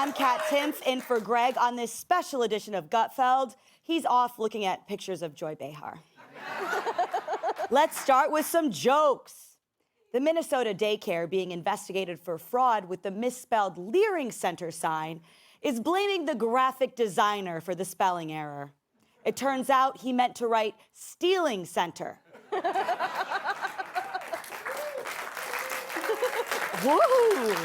I'm Kat Timpf, in for Greg on this special edition of Gutfeld. He's off looking at pictures of Joy Behar. Let's start with some jokes. The Minnesota daycare being investigated for fraud with the misspelled Leering Center sign is blaming the graphic designer for the spelling error. It turns out he meant to write Stealing Center. Woo!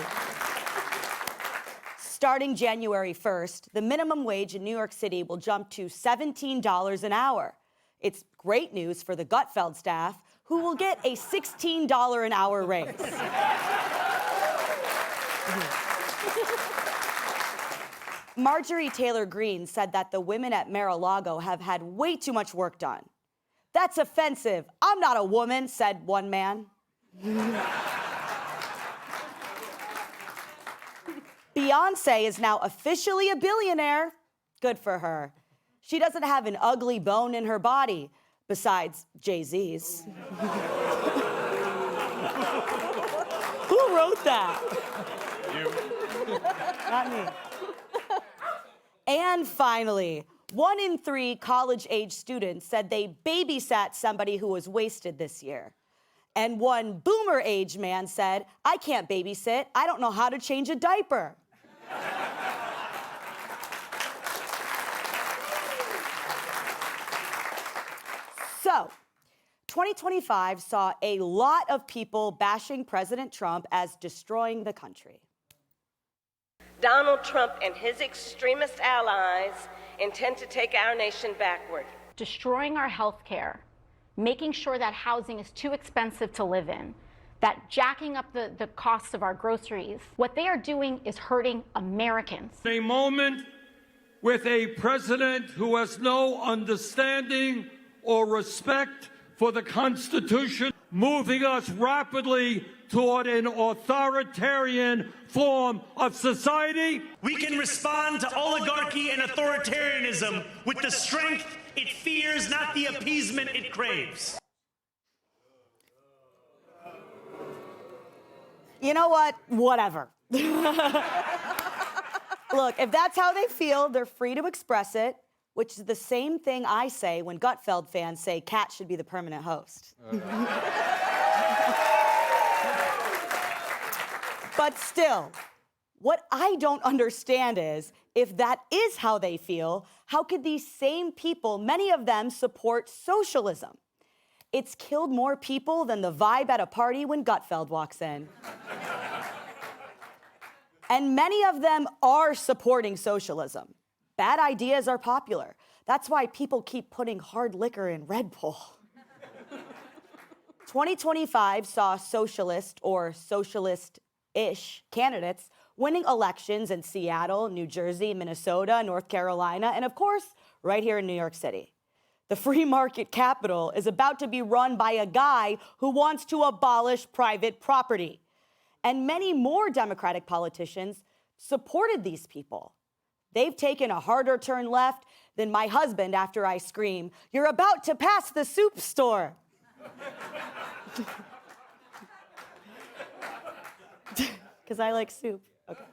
Starting January 1st, the minimum wage in New York City will jump to $17 an hour. It's great news for the Gutfeld staff, who will get a $16 an hour raise. Marjorie Taylor Greene said that the women at Mar-a-Lago have had way too much work done. That's offensive. I'm not a woman, said one man. Beyonce is now officially a billionaire. Good for her. She doesn't have an ugly bone in her body, besides Jay-Z's. Who wrote that? You. Not me. And finally, 1 in 3 college-age students said they babysat somebody who was wasted this year. And one boomer-age man said, I can't babysit. I don't know how to change a diaper. So, 2025 saw a lot of people bashing President Trump as destroying the country. Donald Trump and his extremist allies intend to take our nation backward. Destroying our health care, making sure that housing is too expensive to live in, that jacking up the costs of our groceries. What they are doing is hurting Americans. A moment with a president who has no understanding or respect for the Constitution, moving us rapidly toward an authoritarian form of society. We can respond to oligarchy and authoritarianism with the strength it fears, not the appeasement it craves. You know what? Whatever. Look, if that's how they feel, they're free to express it, which is the same thing I say when Gutfeld fans say Kat should be the permanent host. But still, what I don't understand is, if that is how they feel, how could these same people, many of them, support socialism? It's killed more people than the vibe at a party when Gutfeld walks in. And many of them are supporting socialism. Bad ideas are popular. That's why people keep putting hard liquor in Red Bull. 2025 saw socialist or socialist-ish candidates winning elections in Seattle, New Jersey, Minnesota, North Carolina, and of course, right here in New York City. The free market capital is about to be run by a guy who wants to abolish private property. And many more Democratic politicians supported these people. They've taken a harder turn left than my husband after I scream, "You're about to pass the soup store." Because I like soup. Okay.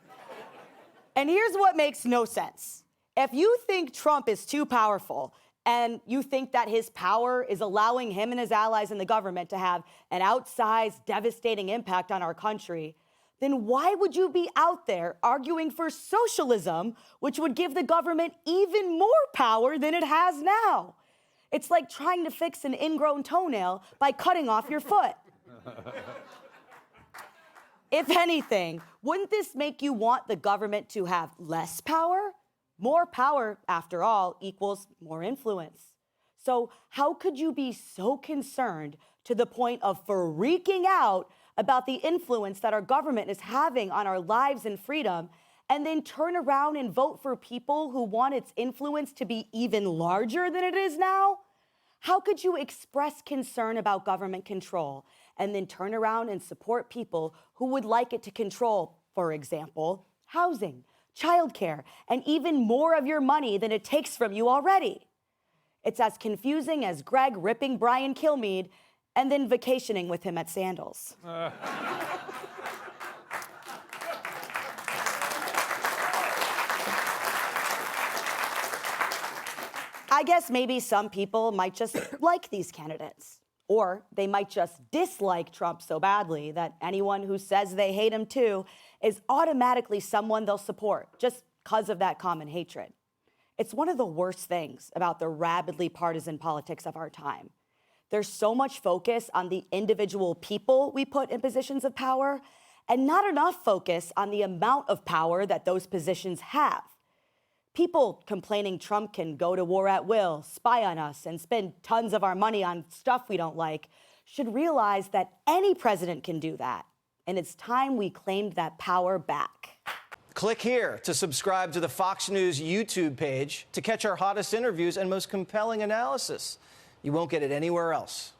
And here's what makes no sense. If you think Trump is too powerful and you think that his power is allowing him and his allies in the government to have an outsized, devastating impact on our country, then why would you be out there arguing for socialism, which would give the government even more power than it has now? It's like trying to fix an ingrown toenail by cutting off your foot. If anything, wouldn't this make you want the government to have less power? More power, after all, equals more influence. So how could you be so concerned to the point of freaking out about the influence that our government is having on our lives and freedom, and then turn around and vote for people who want its influence to be even larger than it is now? How could you express concern about government control and then turn around and support people who would like it to control, for example, housing, childcare, and even more of your money than it takes from you already? It's as confusing as Greg ripping Brian Kilmeade and then vacationing with him at Sandals. I guess maybe some people might just like these candidates. Or they might just dislike Trump so badly that anyone who says they hate him too is automatically someone they'll support just because of that common hatred. It's one of the worst things about the rabidly partisan politics of our time. There's so much focus on the individual people we put in positions of power, and not enough focus on the amount of power that those positions have. People complaining Trump can go to war at will, spy on us, and spend tons of our money on stuff we don't like should realize that any president can do that. And it's time we claimed that power back. Click here to subscribe to the Fox News YouTube page to catch our hottest interviews and most compelling analysis. You won't get it anywhere else.